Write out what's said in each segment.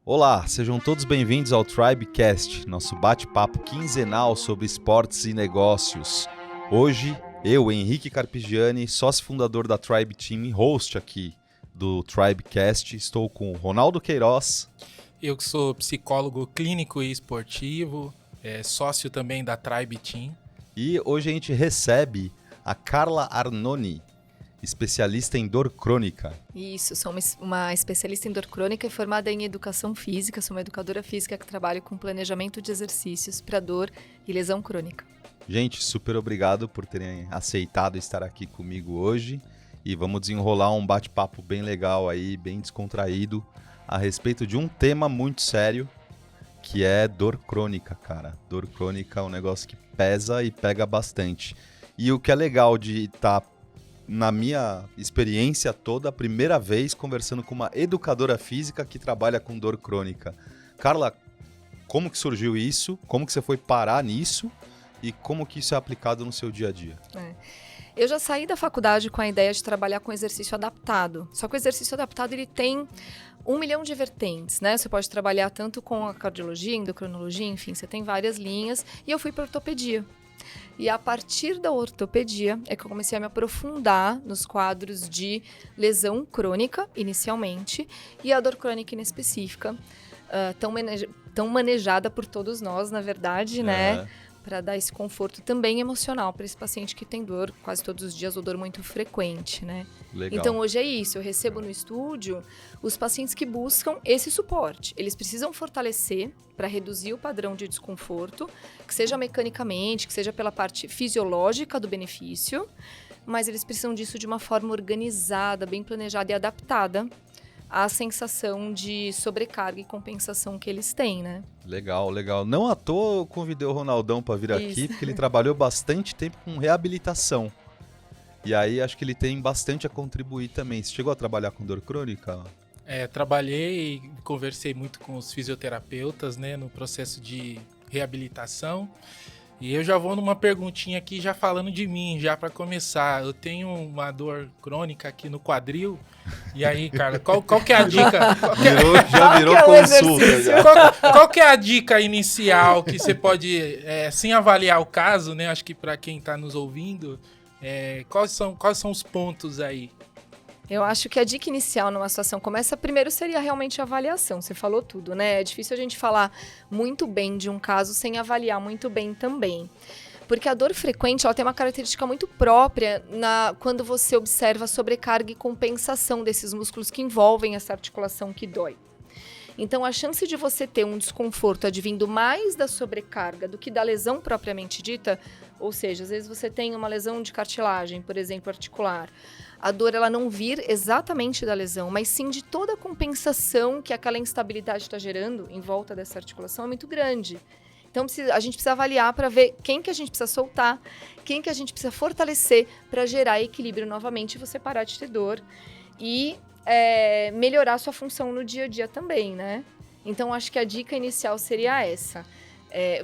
Olá, sejam todos bem-vindos ao Tribecast, nosso bate-papo quinzenal sobre esportes e negócios. Hoje, eu, Henrique Carpigiani, sócio fundador da Tribe Team e host aqui do Tribecast, estou com o Ronaldo Queiroz. Eu que sou psicólogo clínico e esportivo, sócio também da Tribe Team. E hoje a gente recebe a Carla Arnoni, especialista em dor crônica. Isso, sou uma especialista em dor crônica e formada em educação física. Sou uma educadora física que trabalha com planejamento de exercícios para dor e lesão crônica. Gente, super obrigado por terem aceitado estar aqui comigo hoje. E vamos desenrolar um bate-papo bem legal aí, bem descontraído, a respeito de um tema muito sério, que é dor crônica, cara. Dor crônica é um negócio que pesa e pega bastante. E o que é legal de estar, na minha experiência toda, a primeira vez conversando com uma educadora física que trabalha com dor crônica. Carla, como que surgiu isso? Como que você foi parar nisso? E como que isso é aplicado no seu dia a dia? Eu já saí da faculdade com a ideia de trabalhar com exercício adaptado. Só que o exercício adaptado ele tem 1 milhão de vertentes, né? Você pode trabalhar tanto com a cardiologia, endocrinologia, enfim, você tem várias linhas. E eu fui para ortopedia. E a partir da ortopedia é que eu comecei a me aprofundar nos quadros de lesão crônica, inicialmente, e a dor crônica inespecífica, tão manejada por todos nós, na verdade, né? Para dar esse conforto também emocional para esse paciente que tem dor quase todos os dias ou dor muito frequente, né? Legal. Então hoje é isso, eu recebo no estúdio os pacientes que buscam esse suporte. Eles precisam fortalecer para reduzir o padrão de desconforto, que seja mecanicamente, que seja pela parte fisiológica do benefício, mas eles precisam disso de uma forma organizada, bem planejada e adaptada à sensação de sobrecarga e compensação que eles têm, né? Legal, legal. Não à toa eu convidei o Ronaldão para vir aqui, Isso. porque ele trabalhou bastante tempo com reabilitação. E aí acho que ele tem bastante a contribuir também. Você chegou a trabalhar com dor crônica? Trabalhei e conversei muito com os fisioterapeutas, né, no processo de reabilitação. E eu já vou numa perguntinha aqui, já falando de mim, já para começar. Eu tenho uma dor crônica aqui no quadril. E aí, cara, qual que é a dica? Já virou consulta. Já. Qual que é a dica inicial que você pode, sem avaliar o caso, né? Acho que para quem está nos ouvindo, quais são os pontos aí? Eu acho que a dica inicial numa situação como essa, primeiro seria realmente a avaliação. Você falou tudo, né? É difícil a gente falar muito bem de um caso sem avaliar muito bem também. Porque a dor frequente, ela tem uma característica muito própria quando você observa a sobrecarga e compensação desses músculos que envolvem essa articulação que dói. Então, a chance de você ter um desconforto advindo mais da sobrecarga do que da lesão propriamente dita, ou seja, às vezes você tem uma lesão de cartilagem, por exemplo, articular, a dor ela não vir exatamente da lesão, mas sim de toda a compensação que aquela instabilidade está gerando em volta dessa articulação é muito grande. Então, a gente precisa avaliar para ver quem que a gente precisa soltar, quem que a gente precisa fortalecer para gerar equilíbrio novamente e você parar de ter dor e melhorar a sua função no dia a dia também, né? Então, acho que a dica inicial seria essa.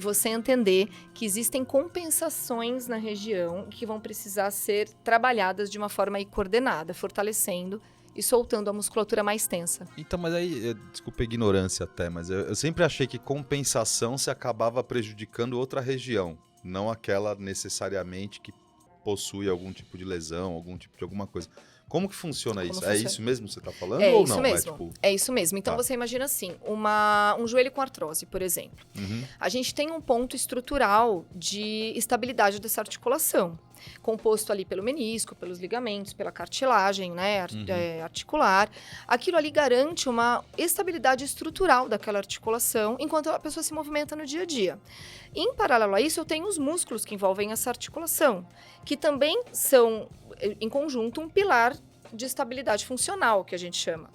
Você entender que existem compensações na região que vão precisar ser trabalhadas de uma forma aí coordenada, fortalecendo e soltando a musculatura mais tensa. Então, mas aí, desculpa a ignorância até, mas eu sempre achei que compensação se acabava prejudicando outra região, não aquela necessariamente que possui algum tipo de lesão, algum tipo de alguma coisa. Como que funciona isso? É isso mesmo que você está falando ou isso não? Mesmo. É isso mesmo. Então, você imagina assim, um joelho com artrose, por exemplo. Uhum. A gente tem um ponto estrutural de estabilidade dessa articulação, composto ali pelo menisco, pelos ligamentos, pela cartilagem, né, articular. Aquilo ali garante uma estabilidade estrutural daquela articulação enquanto a pessoa se movimenta no dia a dia. Em paralelo a isso, eu tenho os músculos que envolvem essa articulação, que também são, em conjunto, um pilar de estabilidade funcional, que a gente chama.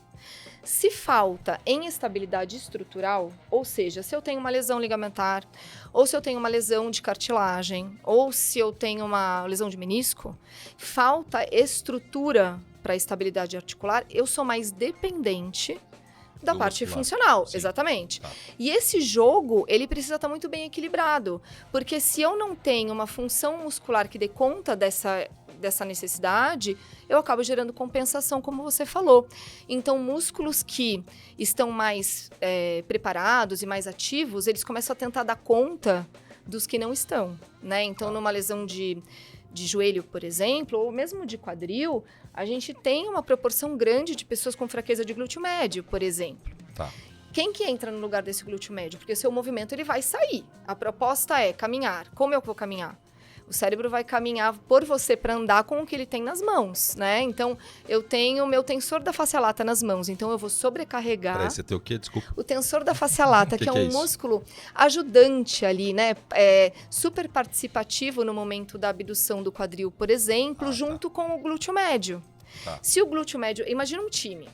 Se falta em estabilidade estrutural, ou seja, se eu tenho uma lesão ligamentar, ou se eu tenho uma lesão de cartilagem, ou se eu tenho uma lesão de menisco, falta estrutura para a estabilidade articular, eu sou mais dependente da parte funcional, sim. Exatamente. Tá. E esse jogo, ele precisa estar muito bem equilibrado, porque se eu não tenho uma função muscular que dê conta dessa necessidade, eu acabo gerando compensação, como você falou. Então, músculos que estão mais preparados e mais ativos, eles começam a tentar dar conta dos que não estão, né? Então, numa lesão de joelho, por exemplo, ou mesmo de quadril, a gente tem uma proporção grande de pessoas com fraqueza de glúteo médio, por exemplo. Tá. Quem que entra no lugar desse glúteo médio? Porque o seu movimento ele vai sair. A proposta é caminhar. Como eu vou caminhar? O cérebro vai caminhar por você para andar com o que ele tem nas mãos, né? Então, eu tenho o meu tensor da face lata nas mãos, então eu vou sobrecarregar... Peraí, você tem o quê? Desculpa. O tensor da face lata, que é um isso? músculo ajudante ali, né? Super participativo no momento da abdução do quadril, por exemplo, junto com o glúteo médio. Tá. Se o glúteo médio... Imagina um time.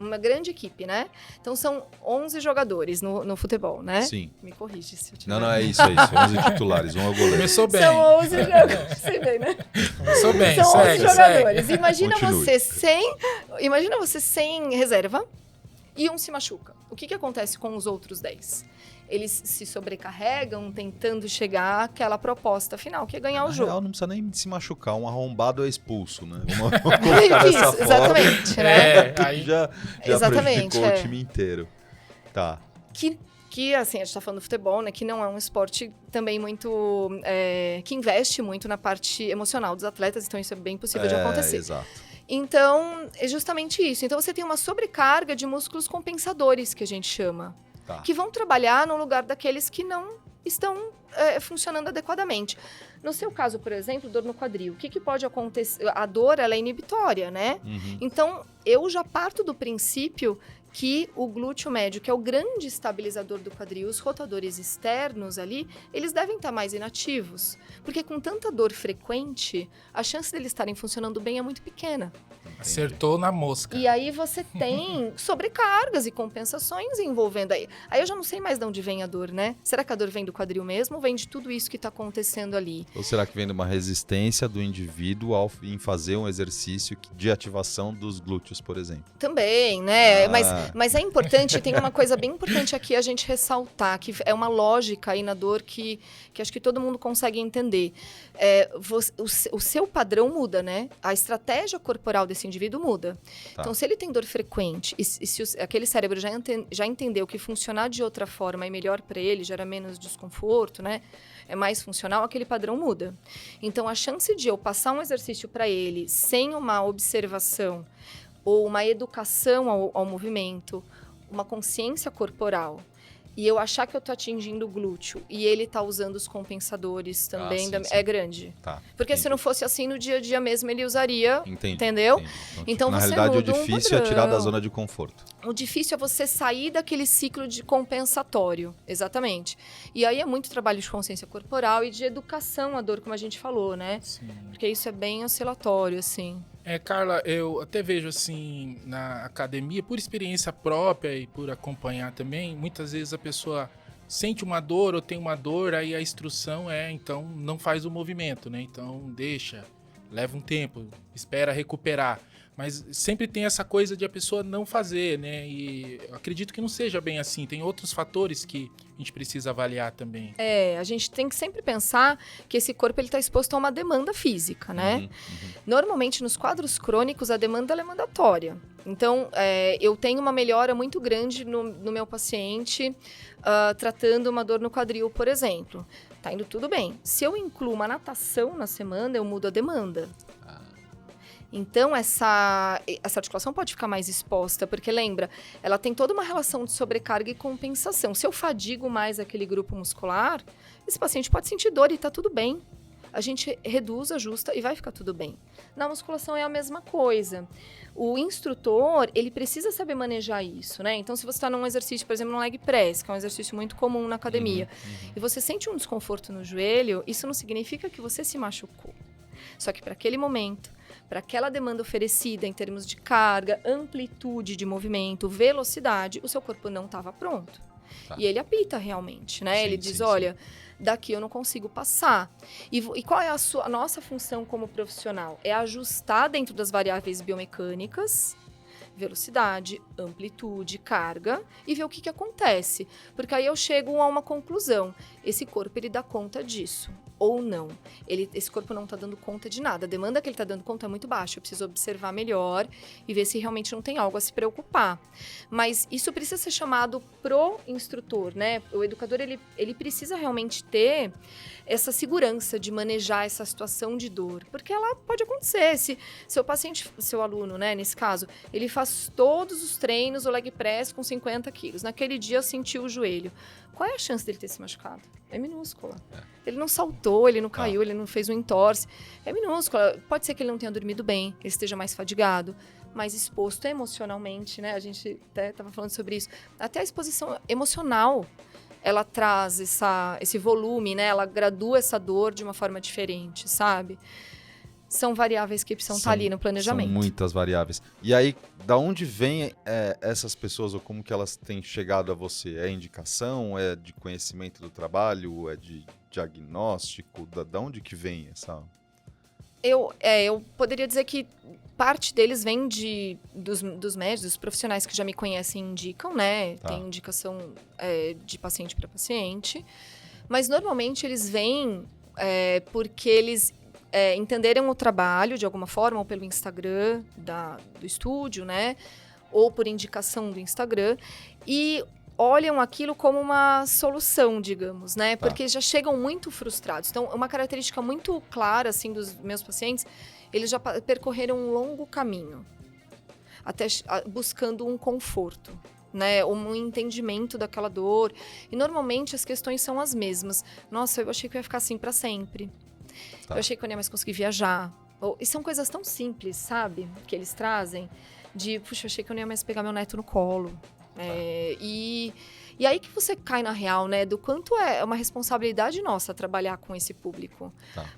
Uma grande equipe, né? Então, são 11 jogadores no futebol, né? Sim. Me corrige se eu tiver... Não, é isso. 11 titulares, um é o goleiro. Começou bem. São 11 jogadores, você vê, né? Começou bem, São 11 segue. jogadores. Imagina Continue. você sem reserva e um se machuca. O que acontece com os outros 10? Eles se sobrecarregam tentando chegar àquela proposta final, que é ganhar o Na jogo. real, não precisa nem se machucar. Um arrombado é expulso, né? Vamos colocar dessa forma. Exatamente, né? Aí Já Exatamente, prejudicou o time inteiro. Tá. Que, assim, a gente tá falando do futebol, né? Que não é um esporte também muito... que investe muito na parte emocional dos atletas, então isso é bem possível de acontecer. Exato. Então, é justamente isso. Então, você tem uma sobrecarga de músculos compensadores, que a gente chama. Tá. Que vão trabalhar no lugar daqueles que não estão funcionando adequadamente. No seu caso, por exemplo, dor no quadril. O que pode acontecer? A dor, ela é inibitória, né? Uhum. Então, eu já parto do princípio que o glúteo médio, que é o grande estabilizador do quadril, os rotadores externos ali, eles devem estar mais inativos. Porque com tanta dor frequente, a chance deles estarem funcionando bem é muito pequena. acertou na mosca. E aí você tem sobrecargas e compensações envolvendo aí. Aí eu já não sei mais de onde vem a dor, né? Será que a dor vem do quadril mesmo ou vem de tudo isso que está acontecendo ali? Ou será que vem de uma resistência do indivíduo em fazer um exercício de ativação dos glúteos, por exemplo? Também, né? Ah. Mas é importante, tem uma coisa bem importante aqui a gente ressaltar, que é uma lógica aí na dor que acho que todo mundo consegue entender. O seu padrão muda, né? A estratégia corporal desse indivíduo muda. Tá. Então, se ele tem dor frequente e se aquele cérebro já entendeu que funcionar de outra forma é melhor para ele, gera menos desconforto, né? É mais funcional, aquele padrão muda. Então, a chance de eu passar um exercício para ele sem uma observação ou uma educação ao movimento, uma consciência corporal, e eu achar que eu tô atingindo o glúteo e ele tá usando os compensadores também, sim, sim. é grande. Tá. Porque se não fosse assim, no dia a dia mesmo ele usaria, Entendi. entendeu? Entendi. Então, na você realidade, muda o um difícil é tirar da padrão. zona de conforto. O difícil é você sair daquele ciclo de compensatório, exatamente. E aí é muito trabalho de consciência corporal e de educação à dor, como a gente falou, né? Sim. Porque isso é bem oscilatório, assim. Carla, eu até vejo assim, na academia, por experiência própria e por acompanhar também, muitas vezes a pessoa sente uma dor ou tem uma dor, aí a instrução então não faz o movimento, né? Então deixa, leva um tempo, espera recuperar. Mas sempre tem essa coisa de a pessoa não fazer, né? E eu acredito que não seja bem assim. Tem outros fatores que a gente precisa avaliar também. A gente tem que sempre pensar que esse corpo está exposto a uma demanda física, né? Uhum. Normalmente, nos quadros crônicos, a demanda ela é mandatória. Então, eu tenho uma melhora muito grande no meu paciente tratando uma dor no quadril, por exemplo. Tá indo tudo bem. Se eu incluo uma natação na semana, eu mudo a demanda. Então, essa articulação pode ficar mais exposta, porque lembra, ela tem toda uma relação de sobrecarga e compensação. Se eu fadigo mais aquele grupo muscular, esse paciente pode sentir dor e tá tudo bem. A gente reduz, ajusta e vai ficar tudo bem. Na musculação é a mesma coisa. O instrutor, ele precisa saber manejar isso, né? Então, se você está num exercício, por exemplo, no leg press, que é um exercício muito comum na academia, e você sente um desconforto no joelho, isso não significa que você se machucou. Só que para aquele momento, para aquela demanda oferecida em termos de carga, amplitude de movimento, velocidade, o seu corpo não estava pronto. Tá. E ele apita realmente, né? Sim, Ele diz, sim, olha, daqui eu não consigo passar. E qual é a nossa função como profissional? É ajustar dentro das variáveis biomecânicas, velocidade, amplitude, carga, e ver o que acontece. Porque aí eu chego a uma conclusão. Esse corpo, ele dá conta disso. ou não. Esse corpo não está dando conta de nada. A demanda que ele está dando conta é muito baixa. Eu preciso observar melhor e ver se realmente não tem algo a se preocupar. Mas isso precisa ser chamado pro instrutor, né? O educador, ele precisa realmente ter essa segurança de manejar essa situação de dor, porque ela pode acontecer. Se seu paciente, seu aluno, né, nesse caso, ele faz todos os treinos, o leg press com 50 quilos. Naquele dia sentiu o joelho. Qual é a chance dele ter se machucado? É minúscula. Ele não saltou, ele não caiu, ele não fez um entorse. É minúscula. Pode ser que ele não tenha dormido bem, ele esteja mais fadigado, mais exposto emocionalmente, né? A gente até estava falando sobre isso. Até a exposição emocional, ela traz esse volume, né? Ela gradua essa dor de uma forma diferente, sabe? São variáveis que precisam estar ali no planejamento. São muitas variáveis. E aí, da onde vêm essas pessoas, ou como que elas têm chegado a você? É indicação? É de conhecimento do trabalho? É de diagnóstico? Da onde que vem essa... Eu poderia dizer que parte deles vem dos médicos, dos profissionais que já me conhecem indicam, né? Tá. Tem indicação de paciente para paciente. Mas, normalmente, eles vêm porque eles... entenderam o trabalho de alguma forma, ou pelo Instagram do estúdio, né? Ou por indicação do Instagram, e olham aquilo como uma solução, digamos, né? Porque já chegam muito frustrados. Então, uma característica muito clara, assim, dos meus pacientes, eles já percorreram um longo caminho, até buscando um conforto, né, um entendimento daquela dor. E, normalmente, as questões são as mesmas. Nossa, eu achei que eu ia ficar assim para sempre. Eu achei que eu não ia mais conseguir viajar. E são coisas tão simples, sabe? Que eles trazem. Puxa, eu achei que eu não ia mais pegar meu neto no colo. E aí que você cai na real, né? Do quanto é uma responsabilidade nossa trabalhar com esse público.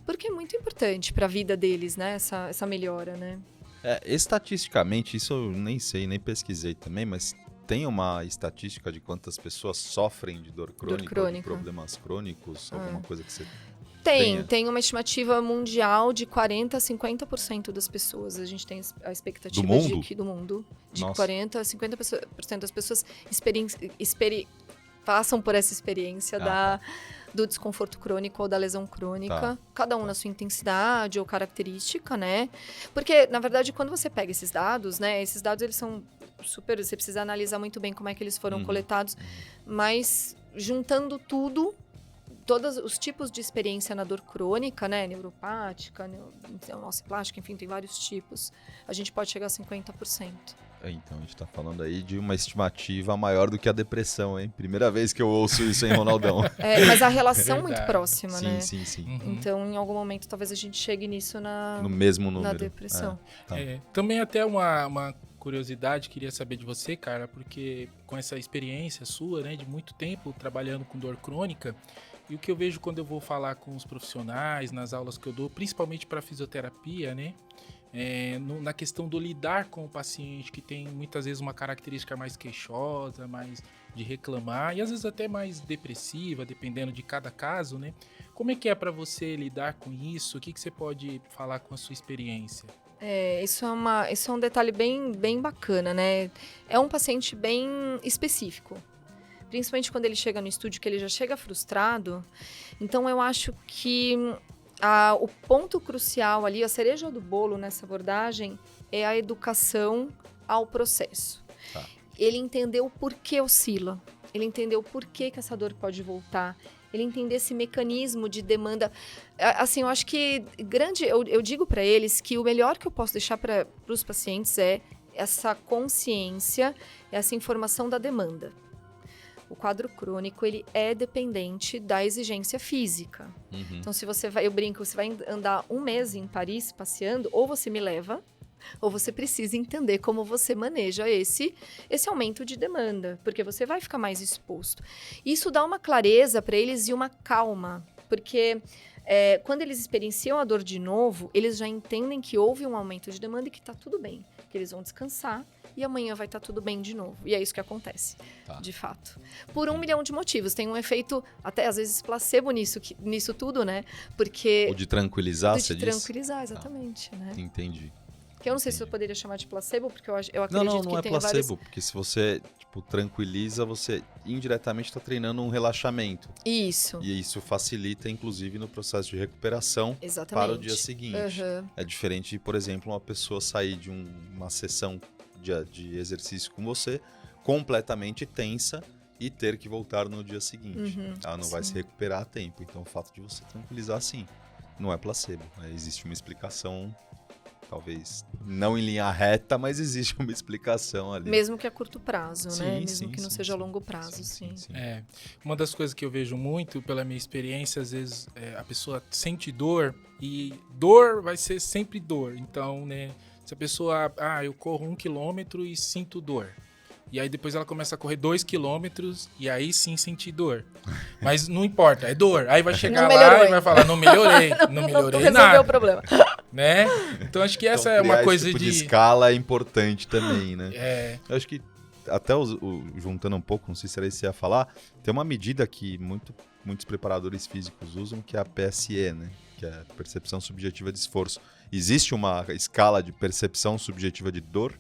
Porque é muito importante para a vida deles, né? Essa melhora, né? Estatisticamente, isso eu nem sei, nem pesquisei também, mas tem uma estatística de quantas pessoas sofrem de dor crônica. De problemas crônicos, alguma coisa que você... Tem uma estimativa mundial de 40% a 50% das pessoas. A gente tem a expectativa do mundo de 40% a 50% das pessoas passam por essa experiência do desconforto crônico ou da lesão crônica. Cada um na sua intensidade ou característica, né? Porque, na verdade, quando você pega esses dados, né? Esses dados, eles são super... Você precisa analisar muito bem como é que eles foram coletados. Mas, juntando tudo... Todos os tipos de experiência na dor crônica, né? Neuropática, neurociplástica, enfim, tem vários tipos. A gente pode chegar a 50%. Então, a gente tá falando aí de uma estimativa maior do que a depressão, hein? Primeira vez que eu ouço isso, hein, Ronaldão? Mas a relação é muito próxima, né? Sim. Então, em algum momento, talvez a gente chegue nisso no mesmo número. Na depressão. Também até uma curiosidade, queria saber de você, cara, porque com essa experiência sua, né, de muito tempo trabalhando com dor crônica, e o que eu vejo quando eu vou falar com os profissionais, nas aulas que eu dou, principalmente para fisioterapia, né? Na questão do lidar com o paciente, que tem muitas vezes uma característica mais queixosa, mais de reclamar, e às vezes até mais depressiva, dependendo de cada caso, né? Como é que é para você lidar com isso? O que você pode falar com a sua experiência? Isso é um detalhe bem, bem bacana, né? É um paciente bem específico. Principalmente quando ele chega no estúdio, que ele já chega frustrado. Então, eu acho que o ponto crucial ali, a cereja do bolo nessa abordagem, é a educação ao processo. Ele entendeu o porquê oscila. Ele entendeu o porquê que essa dor pode voltar. Ele entender esse mecanismo de demanda. Assim, eu acho que eu digo para eles que o melhor que eu posso deixar para os pacientes é essa consciência, essa informação da demanda. O quadro crônico, ele é dependente da exigência física. Então, se você vai, eu brinco, você vai andar um mês em Paris passeando, ou você me leva, ou você precisa entender como você maneja esse aumento de demanda, porque você vai ficar mais exposto. Isso dá uma clareza para eles e uma calma, porque quando eles experienciam a dor de novo, eles já entendem que houve um aumento de demanda e que está tudo bem, que eles vão descansar e amanhã vai estar tudo bem de novo. E é isso que acontece, de fato. Por 1 milhão de motivos. Tem um efeito, até às vezes, placebo nisso tudo, né? Porque... O de tranquilizar, você diz? De tranquilizar, exatamente. Né? Entendi. Que eu não sei se eu Entendi. poderia chamar de placebo, porque eu Não, acredito não que é tem placebo, vários... porque se você, tipo, tranquiliza, você indiretamente está treinando um relaxamento. Isso, E isso facilita, inclusive, no processo de recuperação exatamente. para o dia seguinte. Aham. É diferente de, por exemplo, uma pessoa sair de uma sessão de exercício com você completamente tensa e ter que voltar no dia seguinte. Uhum, Ela não vai sim. se recuperar a tempo. Então, o fato de você tranquilizar, sim, não é placebo. Existe uma explicação, talvez não em linha reta, mas existe uma explicação ali. Mesmo que a curto prazo, né? Sim, Mesmo sim, que não sim, seja a sim. longo prazo, sim. Uma das coisas que eu vejo muito, pela minha experiência, às vezes a pessoa sente dor e dor vai ser sempre dor. Então, né, se a pessoa, eu corro 1 quilômetro e sinto dor. E aí depois ela começa a correr 2 quilômetros e aí sim sentir dor. Mas não importa, é dor. Aí vai chegar Não lá melhorou e vai falar, não melhorei, não melhorei resolveu nada, o problema. né? Então acho que essa Então, é uma criar coisa esse tipo de de... escala é importante também, né? É, Eu acho que, até juntando um pouco, não sei se era isso que você ia falar, tem uma medida que muitos preparadores físicos usam, que é a PSE, né? Que é a percepção subjetiva de esforço. Existe uma escala de percepção subjetiva de dor?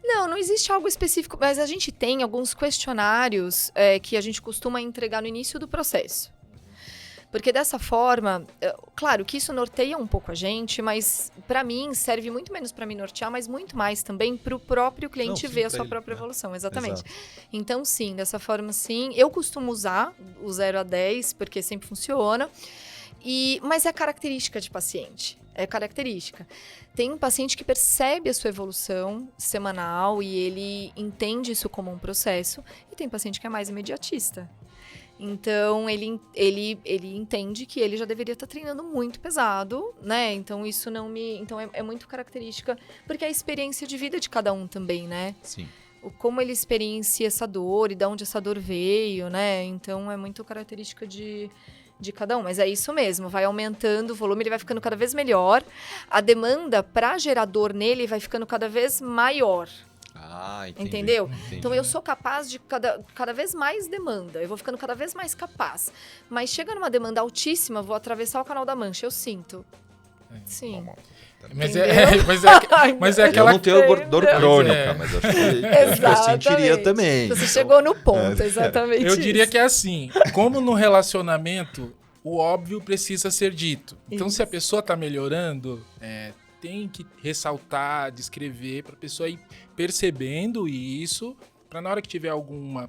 Não existe algo específico, mas a gente tem alguns questionários que a gente costuma entregar no início do processo. Porque dessa forma, claro que isso norteia um pouco a gente, mas para mim serve muito menos para me nortear, mas muito mais também para o próprio cliente Não, sim, ver a pra sua ele, própria né? evolução, exatamente. Exato. Então sim, dessa forma sim, eu costumo usar o 0 a 10, porque sempre funciona, mas é característica de paciente. É característica. Tem um paciente que percebe a sua evolução semanal e ele entende isso como um processo, e tem paciente que é mais imediatista. Então, ele entende que ele já deveria estar treinando muito pesado, né? Então, isso não me... Então, é muito característica, porque é a experiência de vida de cada um também, né? Sim. Como ele experiencia essa dor e de onde essa dor veio, né? Então, é muito característica de cada um. Mas é isso mesmo, vai aumentando o volume, ele vai ficando cada vez melhor. A demanda para gerar dor nele vai ficando cada vez maior. Entendi. Entendeu? Entendi. Então eu sou capaz de cada vez mais demanda, eu vou ficando cada vez mais capaz. Mas chega numa demanda altíssima, vou atravessar o Canal da Mancha, eu sinto. Sim. mas Entendeu? mas é Eu aquela... não tenho dor crônica, É. mas acho que eu sentiria Exatamente. também. Você Então, chegou no ponto, exatamente. Eu diria isso. que é assim, como no relacionamento, o óbvio precisa ser dito. Então, se a Isso. pessoa tá melhorando, tem que ressaltar, descrever, para a pessoa ir percebendo isso, para na hora que tiver algum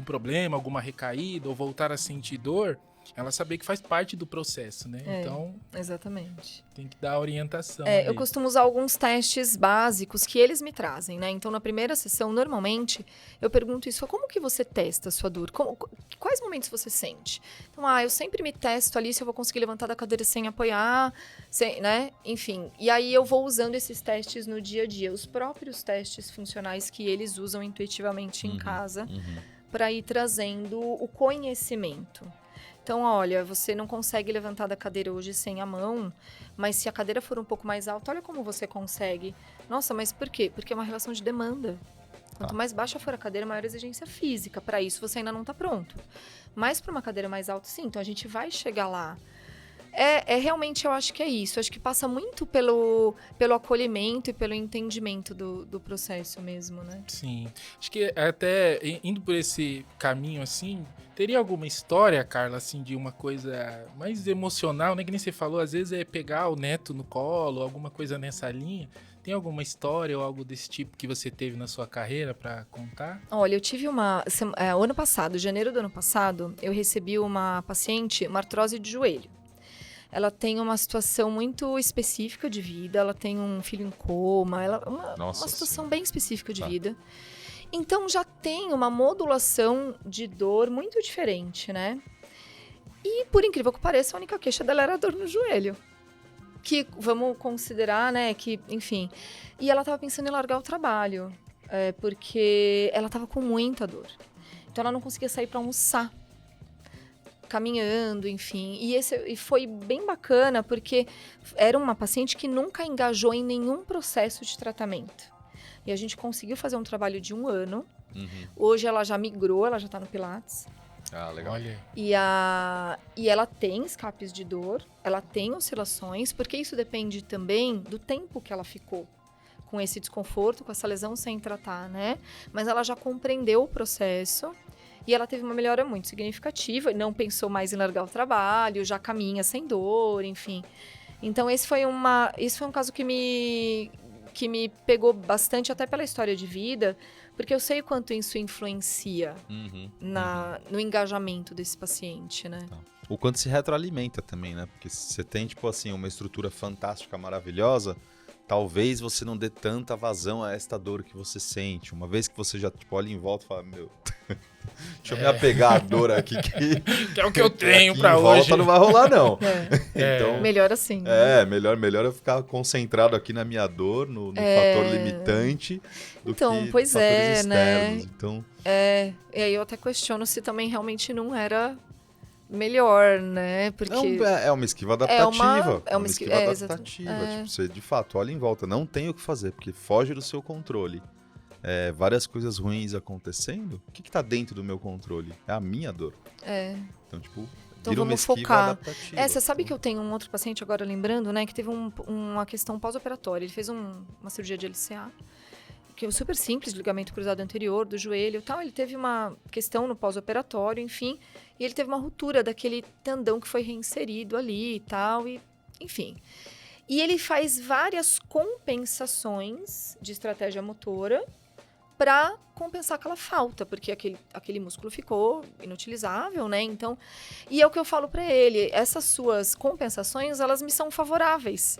problema, alguma recaída ou voltar a sentir dor, ela saber que faz parte do processo, né? Então, Exatamente. tem que dar orientação. Eu costumo usar alguns testes básicos que eles me trazem, né? Então, na primeira sessão, normalmente, eu pergunto isso: como que você testa a sua dor? Quais momentos você sente? Então, eu sempre me testo ali se eu vou conseguir levantar da cadeira sem apoiar, né? Enfim, e aí eu vou usando esses testes no dia a dia, os próprios testes funcionais que eles usam intuitivamente em casa, para ir trazendo o conhecimento. Então, olha, você não consegue levantar da cadeira hoje sem a mão, mas se a cadeira for um pouco mais alta, olha como você consegue. Nossa, mas por quê? Porque é uma relação de demanda. Quanto mais baixa for a cadeira, maior exigência física. Para isso, você ainda não está pronto. Mas para uma cadeira mais alta, sim. Então, a gente vai chegar lá. Realmente, eu acho que é isso. Eu acho que passa muito pelo acolhimento e pelo entendimento do processo mesmo, né? Sim. Acho que até indo por esse caminho, assim, teria alguma história, Carla, assim, de uma coisa mais emocional, né? Que nem você falou, às vezes é pegar o neto no colo, alguma coisa nessa linha. Tem alguma história ou algo desse tipo que você teve na sua carreira para contar? Olha, eu tive ano passado, janeiro do ano passado, eu recebi uma paciente, uma artrose de joelho. Ela tem uma situação muito específica de vida, ela tem um filho em coma, uma situação bem específica de vida. Então, já tem uma modulação de dor muito diferente, né? E, por incrível que pareça, a única queixa dela era a dor no joelho. Que, vamos considerar, né, que, enfim... E ela estava pensando em largar o trabalho, porque ela estava com muita dor. Então, ela não conseguia sair para almoçar, caminhando, enfim. E foi bem bacana, porque era uma paciente que nunca engajou em nenhum processo de tratamento. E a gente conseguiu fazer um trabalho de 1 ano. Hoje ela já migrou, ela já está no Pilates. Legal. Olha. E ela tem escapes de dor, ela tem oscilações, porque isso depende também do tempo que ela ficou. com esse desconforto, com essa lesão sem tratar, né? Mas ela já compreendeu o processo e ela teve uma melhora muito significativa, não pensou mais em largar o trabalho, já caminha sem dor, enfim. Então esse foi um caso que me pegou bastante, até pela história de vida, porque eu sei o quanto isso influencia no engajamento desse paciente, né? Tá. O quanto se retroalimenta também, né? Porque se você tem, tipo assim, uma estrutura fantástica, maravilhosa, talvez você não dê tanta vazão a esta dor que você sente. Uma vez que você já, tipo, olha em volta e fala, meu, deixa eu me apegar à dor aqui que é o que eu tenho aqui pra em hoje. volta não vai rolar, não. Então, melhor assim. Né? Melhor eu ficar concentrado aqui na minha dor, no fator limitante, do então, que pois fatores externos. Né? Então, e aí eu até questiono se também realmente não era melhor, né? Porque é uma esquiva adaptativa. É uma esquiva adaptativa. Tipo, você, de fato, olha em volta, não tem o que fazer, porque foge do seu controle. Várias coisas ruins acontecendo, o que tá dentro do meu controle? É a minha dor. Então, tipo, vira uma esquiva adaptativa. Você sabe que eu tenho um outro paciente, agora lembrando, né, que teve uma questão pós-operatória. Ele fez uma cirurgia de LCA, que é super simples, ligamento cruzado anterior do joelho e tal. Ele teve uma questão no pós-operatório, enfim, e ele teve uma ruptura daquele tendão que foi reinserido ali e tal, e enfim. E ele faz várias compensações de estratégia motora para compensar aquela falta, porque aquele músculo ficou inutilizável, né? Então, e é o que eu falo para ele, essas suas compensações, elas me são favoráveis.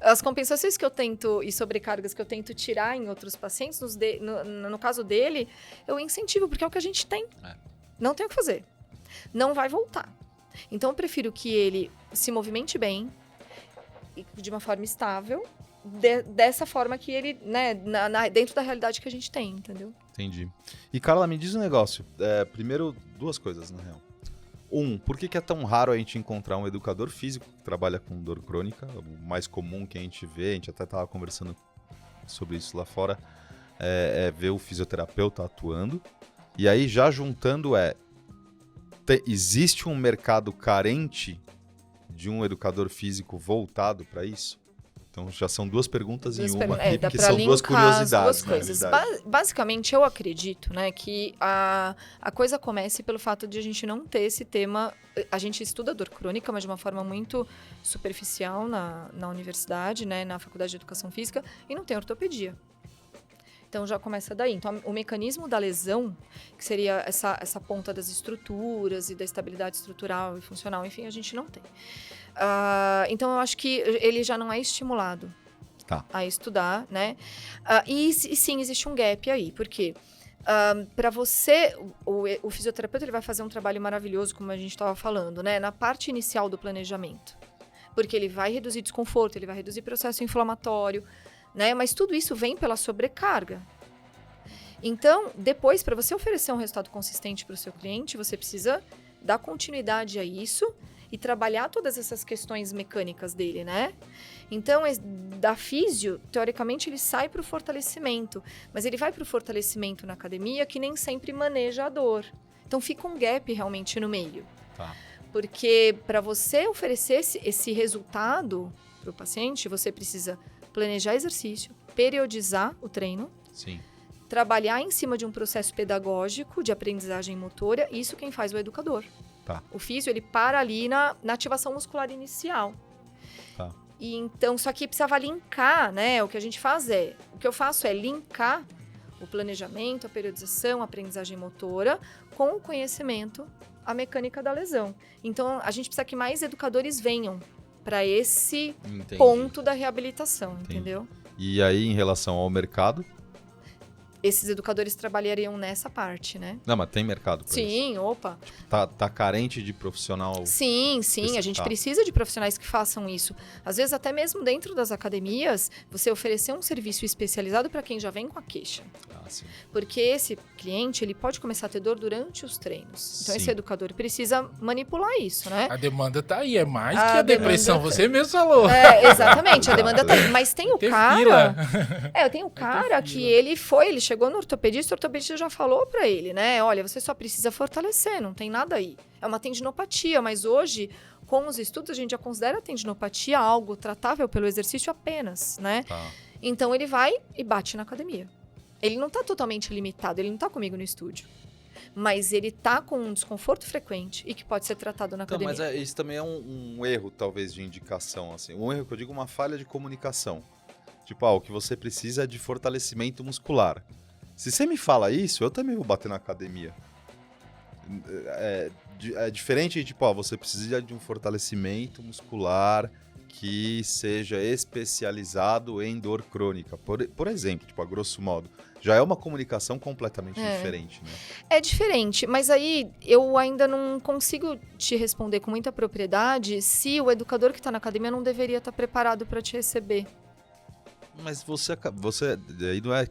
As compensações que eu tento e sobrecargas que eu tento tirar em outros pacientes, no caso dele, eu incentivo, porque é o que a gente tem. Não tem o que fazer. Não vai voltar. Então, eu prefiro que ele se movimente bem, de uma forma estável, dessa forma que ele, né, dentro da realidade que a gente tem, entendeu? Entendi. E, Carla, me diz um negócio. Primeiro, duas coisas, na real. Por que é tão raro a gente encontrar um educador físico que trabalha com dor crônica? O mais comum que a gente vê, a gente até estava conversando sobre isso lá fora, é ver o fisioterapeuta atuando. E aí, já juntando, existe um mercado carente de um educador físico voltado para isso? Então, já são duas perguntas em uma aqui, porque são duas curiosidades. Duas coisas. Basicamente, eu acredito, né, que a coisa comece pelo fato de a gente não ter esse tema. A gente estuda dor crônica, mas de uma forma muito superficial na universidade, né, na Faculdade de Educação Física, e não tem ortopedia. Então, já começa daí. Então, o mecanismo da lesão, que seria essa ponta das estruturas e da estabilidade estrutural e funcional, enfim, a gente não tem. Então, eu acho que ele já não é estimulado a estudar, né? E sim, existe um gap aí. Por quê? Para você, o fisioterapeuta ele vai fazer um trabalho maravilhoso, como a gente estava falando, né? Na parte inicial do planejamento. Porque ele vai reduzir desconforto, ele vai reduzir processo inflamatório, né? Mas tudo isso vem pela sobrecarga. Então, depois, para você oferecer um resultado consistente para o seu cliente, você precisa dar continuidade a isso e trabalhar todas essas questões mecânicas dele, né? Então, da físio, teoricamente, ele sai para o fortalecimento, mas ele vai para o fortalecimento na academia que nem sempre maneja a dor. Então, fica um gap realmente no meio. Porque para você oferecer esse resultado para o paciente, você precisa planejar exercício, periodizar o treino, trabalhar em cima de um processo pedagógico de aprendizagem motora, isso quem faz é o educador. O físio, ele para ali na ativação muscular inicial. E então, só que precisava linkar, né? O que eu faço é linkar o planejamento, a periodização, a aprendizagem motora com o conhecimento, a mecânica da lesão. Então, a gente precisa que mais educadores venham para esse ponto da reabilitação, entendeu? E aí, em relação ao mercado? Esses educadores trabalhariam nessa parte, né? Não, mas tem mercado para isso? Sim, opa. Tipo, tá carente de profissional? Sim, a gente precisa de profissionais que façam isso. Às vezes, até mesmo dentro das academias, você oferecer um serviço especializado para quem já vem com a queixa. Sim. Porque esse cliente, ele pode começar a ter dor durante os treinos. Então, esse educador precisa manipular isso, né? A demanda tá aí, é mais que a depressão. Você mesmo falou. Exatamente, a demanda tá aí. Mas tem o cara... eu tenho o cara que ele chegou no ortopedista, o ortopedista já falou pra ele, né? Olha, você só precisa fortalecer, não tem nada aí. É uma tendinopatia, mas hoje, com os estudos, a gente já considera a tendinopatia algo tratável pelo exercício apenas, né? Então ele vai e bate na academia. Ele não tá totalmente limitado, ele não tá comigo no estúdio. Mas ele tá com um desconforto frequente e que pode ser tratado na Então, academia. mas isso também é um erro, talvez, de indicação, assim. Um erro que eu digo, uma falha de comunicação. Tipo, o que você precisa é de fortalecimento muscular. Se você me fala isso, eu também vou bater na academia. É diferente de, tipo, você precisa de um fortalecimento muscular que seja especializado em dor crônica. Por exemplo, tipo, a grosso modo. Já é uma comunicação completamente diferente, né? É diferente, mas aí eu ainda não consigo te responder com muita propriedade se o educador que está na academia não deveria estar preparado para te receber. Mas você aí não é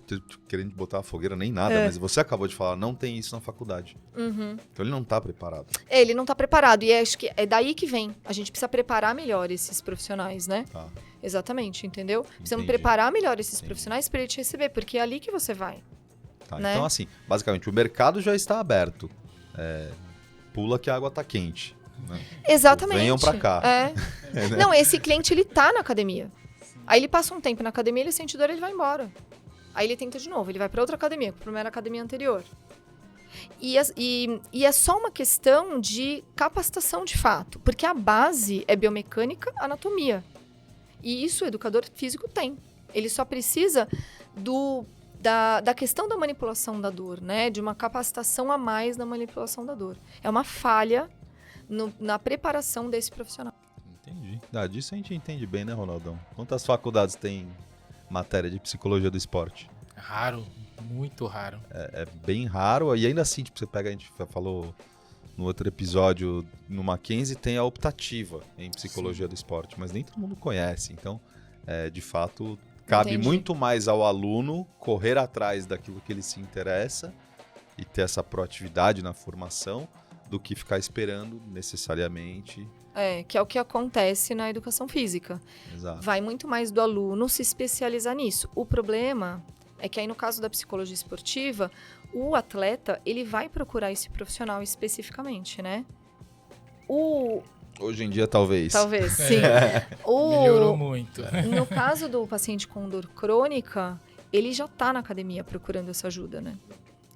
querendo botar a fogueira nem nada, mas você acabou de falar, não tem isso na faculdade. Uhum. Então ele não tá preparado. Ele não está preparado, e acho que é daí que vem. A gente precisa preparar melhor esses profissionais, né? Tá. Exatamente, entendeu? Precisamos Entendi. preparar melhor esses Entendi. profissionais para ele te receber, porque é ali que você vai. Tá, Né? então assim, basicamente, o mercado já está aberto. Pula que a água tá quente. Né? Exatamente. Venham pra cá. Não, esse cliente, ele tá na academia. Aí ele passa um tempo na academia, ele sente dor, ele vai embora. Aí ele tenta de novo, ele vai para outra academia, para a primeira academia anterior. E é só uma questão de capacitação de fato, porque a base é biomecânica, anatomia. E isso o educador físico tem. Ele só precisa da questão da manipulação da dor, né? De uma capacitação a mais na manipulação da dor. É uma falha na preparação desse profissional. Entendi. Disso a gente entende bem, né, Ronaldão? Quantas faculdades tem matéria de psicologia do esporte? Raro, muito raro. É bem raro, e ainda assim, tipo, você pega, a gente falou no outro episódio, no Mackenzie tem a optativa em psicologia do esporte, mas nem todo mundo conhece, então, de fato, cabe Entendi. muito mais ao aluno correr atrás daquilo que ele se interessa e ter essa proatividade na formação do que ficar esperando necessariamente. Que é o que acontece na educação física. Exato. Vai muito mais do aluno se especializar nisso. O problema é que aí no caso da psicologia esportiva, o atleta, ele vai procurar esse profissional especificamente, né? Hoje em dia, talvez. Talvez, sim. Melhorou muito. No caso do paciente com dor crônica, ele já está na academia procurando essa ajuda, né?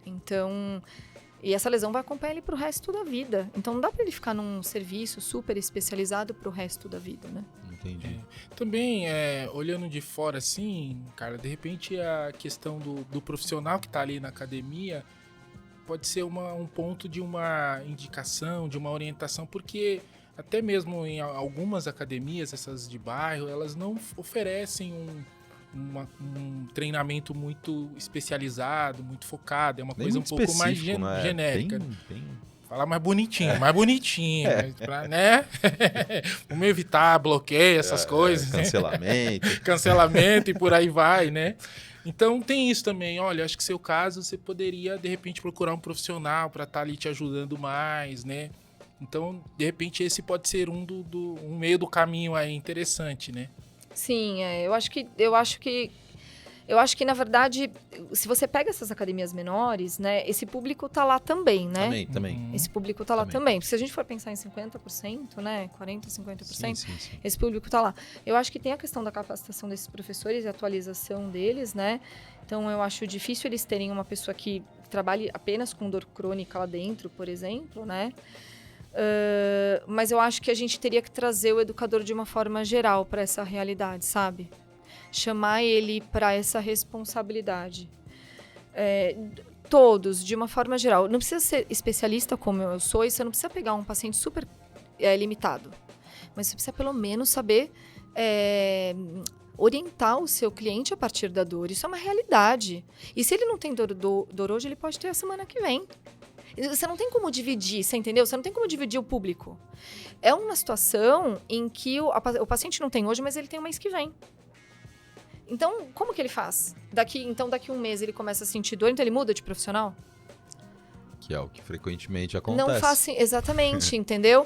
Então, e essa lesão vai acompanhar ele pro resto da vida. Então não dá para ele ficar num serviço super especializado pro resto da vida, né? Entendi. Também, olhando de fora assim, cara, de repente a questão do profissional que está ali na academia pode ser um ponto de uma indicação, de uma orientação, porque até mesmo em algumas academias, essas de bairro, elas não oferecem um treinamento muito especializado, muito focado, é uma coisa um pouco mais genérica. Falar mais bonitinho, mas pra, né? Vamos evitar bloqueio, essas coisas. Cancelamento. Né? Cancelamento e por aí vai, né? Então tem isso também. Olha, acho que seu caso, você poderia, de repente, procurar um profissional para estar ali te ajudando mais, né? Então, de repente, esse pode ser um meio do caminho aí interessante, né? Sim, eu acho que, na verdade, se você pega essas academias menores, né, esse público tá lá também, né? Também. Esse público tá lá também. Se a gente for pensar em 50%, né, 40%, 50%, Sim. esse público tá lá. Eu acho que tem a questão da capacitação desses professores e atualização deles, né? Então, eu acho difícil eles terem uma pessoa que trabalhe apenas com dor crônica lá dentro, por exemplo, né? Mas eu acho que a gente teria que trazer o educador de uma forma geral para essa realidade, sabe? Chamar ele para essa responsabilidade. Todos, de uma forma geral. Não precisa ser especialista como eu sou, e você não precisa pegar um paciente super limitado. Mas você precisa pelo menos saber orientar o seu cliente a partir da dor. Isso é uma realidade. E se ele não tem dor hoje, ele pode ter a semana que vem. Você não tem como dividir, você entendeu? Você não tem como dividir o público. É uma situação em que o paciente não tem hoje, mas ele tem o mês que vem. Então, como que ele faz? Daqui um mês ele começa a sentir dor, então ele muda de profissional? Que é o que frequentemente acontece. Não faça exatamente, entendeu?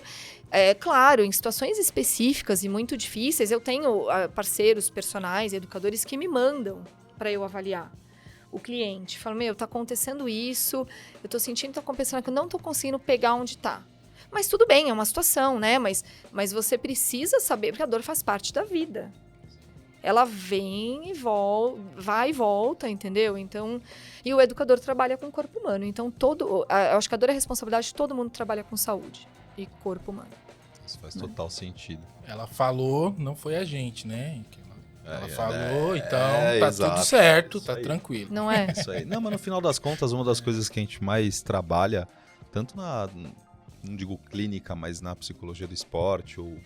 Claro, em situações específicas e muito difíceis, eu tenho parceiros, personagens, educadores que me mandam para eu avaliar o cliente. Falam, tá acontecendo isso, eu tô sentindo, tá compensando, que eu não tô conseguindo pegar onde tá. Mas tudo bem, é uma situação, né? Mas você precisa saber, porque a dor faz parte da vida. ela vem e vai e volta, entendeu? Então, e o educador trabalha com o corpo humano. Então, eu acho que a dor é responsabilidade de todo mundo que trabalha com saúde e corpo humano. Isso faz total sentido. Ela falou, não foi a gente, né? Ela falou, então tá exato, tudo certo, isso tá aí. tranquilo. Não é? Isso aí. Não, mas no final das contas, uma das coisas que a gente mais trabalha, tanto não digo clínica, mas na psicologia do esporte, ou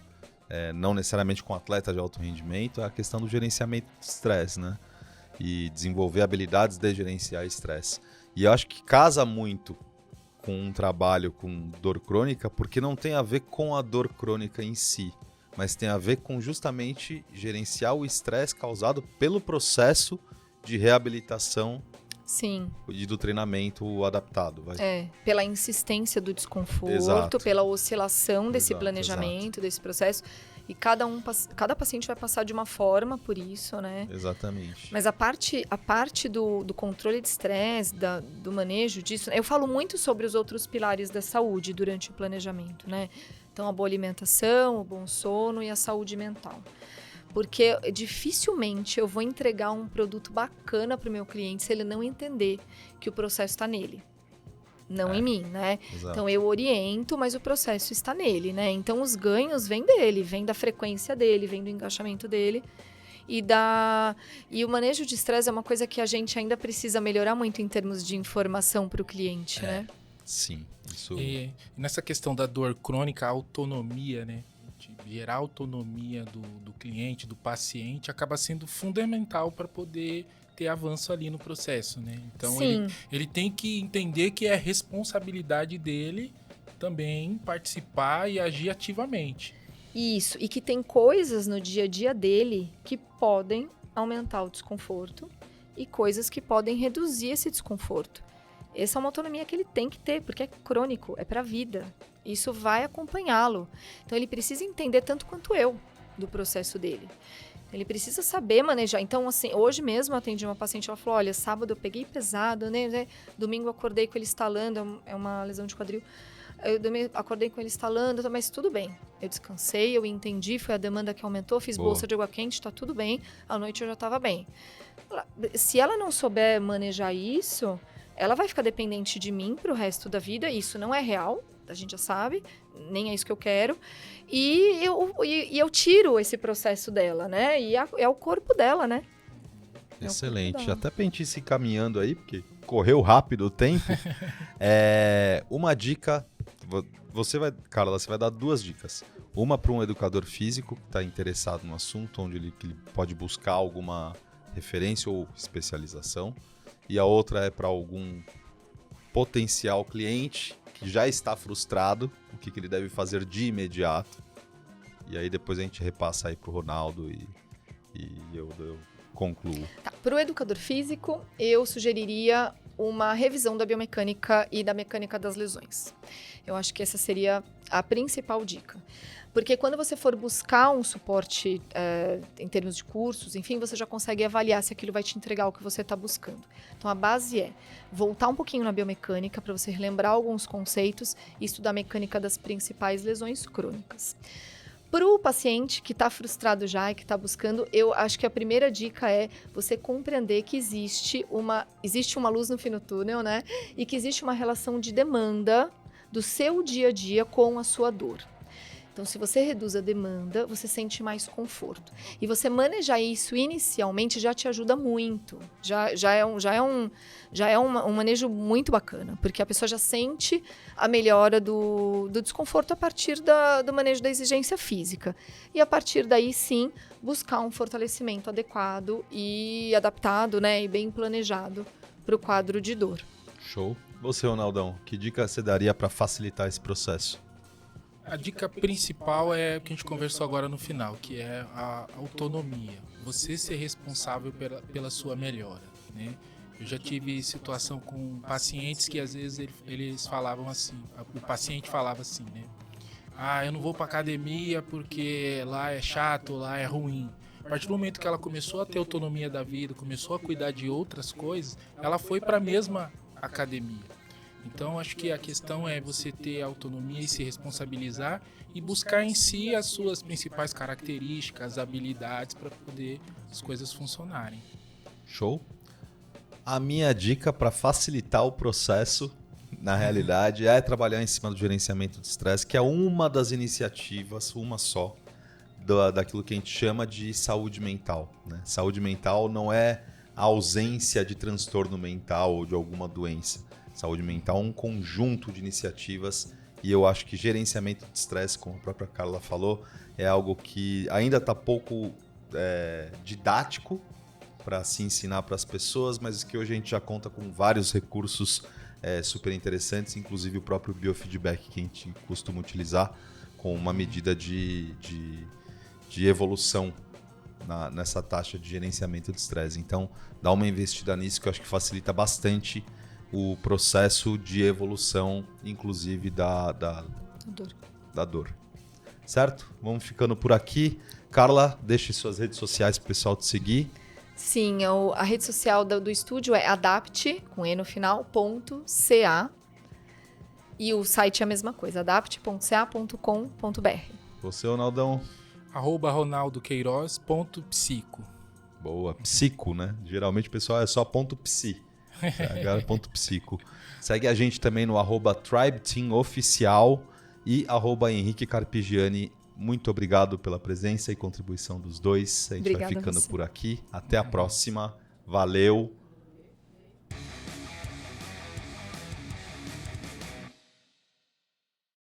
não necessariamente com atleta de alto rendimento, é a questão do gerenciamento de estresse, né? E desenvolver habilidades de gerenciar estresse. E eu acho que casa muito com um trabalho com dor crônica, porque não tem a ver com a dor crônica em si, mas tem a ver com justamente gerenciar o estresse causado pelo processo de reabilitação Sim. e do treinamento adaptado. Pela insistência do desconforto, Exato. pela oscilação desse Exato, planejamento, desse processo. E cada paciente vai passar de uma forma por isso, né? Exatamente. Mas a parte do controle de estresse, do manejo disso, eu falo muito sobre os outros pilares da saúde durante o planejamento, né? Então, a boa alimentação, o bom sono e a saúde mental. Porque dificilmente eu vou entregar um produto bacana para o meu cliente se ele não entender que o processo está nele. Não em mim, né? Exato. Então, eu oriento, mas o processo está nele, né? Então, os ganhos vêm dele, vêm da frequência dele, vêm do encaixamento dele. E o manejo de estresse é uma coisa que a gente ainda precisa melhorar muito em termos de informação para o cliente, né? Sim, isso. E nessa questão da dor crônica, a autonomia, né? De gerar autonomia do cliente, do paciente, acaba sendo fundamental para poder ter avanço ali no processo, né? Então, ele tem que entender que é responsabilidade dele também participar e agir ativamente. Isso, e que tem coisas no dia a dia dele que podem aumentar o desconforto e coisas que podem reduzir esse desconforto. Essa é uma autonomia que ele tem que ter, porque é crônico, é para a vida. Isso vai acompanhá-lo. Então, ele precisa entender tanto quanto eu do processo dele. Ele precisa saber manejar. Então, assim, hoje mesmo eu atendi uma paciente, ela falou, olha, sábado eu peguei pesado, né? Domingo eu acordei com ele estalando, é uma lesão de quadril. Eu acordei com ele estalando, mas tudo bem. Eu descansei, eu entendi, foi a demanda que aumentou, fiz bolsa de água quente, tá tudo bem. À noite eu já tava bem. Se ela não souber manejar isso, ela vai ficar dependente de mim pro resto da vida. Isso não é real, a gente já sabe, nem é isso que eu quero. E eu tiro esse processo dela, né? E é o corpo dela, né? Excelente. Até pra gente ir se caminhando aí, porque correu rápido o tempo. Uma dica, Carla, você vai dar 2 dicas. Uma para um educador físico que está interessado no assunto, onde ele pode buscar alguma referência ou especialização. E a outra é para algum potencial cliente que já está frustrado, o que ele deve fazer de imediato. E aí depois a gente repassa aí pro Ronaldo e eu concluo. Tá. Para o educador físico, eu sugeriria uma revisão da biomecânica e da mecânica das lesões. Eu acho que essa seria a principal dica. Porque quando você for buscar um suporte em termos de cursos, enfim, você já consegue avaliar se aquilo vai te entregar o que você está buscando. Então, a base é voltar um pouquinho na biomecânica para você relembrar alguns conceitos e estudar a mecânica das principais lesões crônicas. Para o paciente que está frustrado já e que está buscando, eu acho que a primeira dica é você compreender que existe uma luz no fim do túnel, né? E que existe uma relação de demanda do seu dia a dia com a sua dor. Então, se você reduz a demanda, você sente mais conforto. E você manejar isso inicialmente já te ajuda muito. Já é um manejo muito bacana, porque a pessoa já sente a melhora do desconforto a partir do manejo da exigência física. E a partir daí, sim, buscar um fortalecimento adequado e adaptado, né, e bem planejado para o quadro de dor. Show. Você, Ronaldão, que dica você daria para facilitar esse processo? A dica principal é o que a gente conversou agora no final, que é a autonomia. Você ser responsável pela sua melhora, né? Eu já tive situação com pacientes que às vezes eles falavam assim, o paciente falava assim, né? Eu não vou para academia porque lá é chato, lá é ruim. A partir do momento que ela começou a ter autonomia da vida, começou a cuidar de outras coisas, ela foi para a mesma academia. Então, acho que a questão é você ter autonomia e se responsabilizar e buscar em si as suas principais características, habilidades para poder as coisas funcionarem. Show? A minha dica para facilitar o processo, na realidade, é trabalhar em cima do gerenciamento de estresse, que é uma das iniciativas, uma só, daquilo que a gente chama de saúde mental, né? Saúde mental não é a ausência de transtorno mental ou de alguma doença. Saúde mental é um conjunto de iniciativas e eu acho que gerenciamento de estresse, como a própria Carla falou, é algo que ainda está pouco didático para se ensinar para as pessoas, mas que hoje a gente já conta com vários recursos super interessantes, inclusive o próprio biofeedback que a gente costuma utilizar com uma medida de evolução nessa taxa de gerenciamento de estresse. Então, dá uma investida nisso que eu acho que facilita bastante o processo de evolução, inclusive da dor. Certo? Vamos ficando por aqui. Carla, deixe suas redes sociais para o pessoal te seguir. Sim, a rede social do estúdio é adapt, com E no final, .ca. E o site é a mesma coisa, adapt.ca.com.br. Você, Ronaldão? @ronaldoqueiroz.psico. Boa, psico, né? Geralmente o pessoal é só .psi. Agora .psico. Segue a gente também no @TribeTeamOficial e @Henrique Carpigiani. Muito obrigado pela presença e contribuição dos dois. A gente vai ficando por aqui. Até a próxima. Valeu.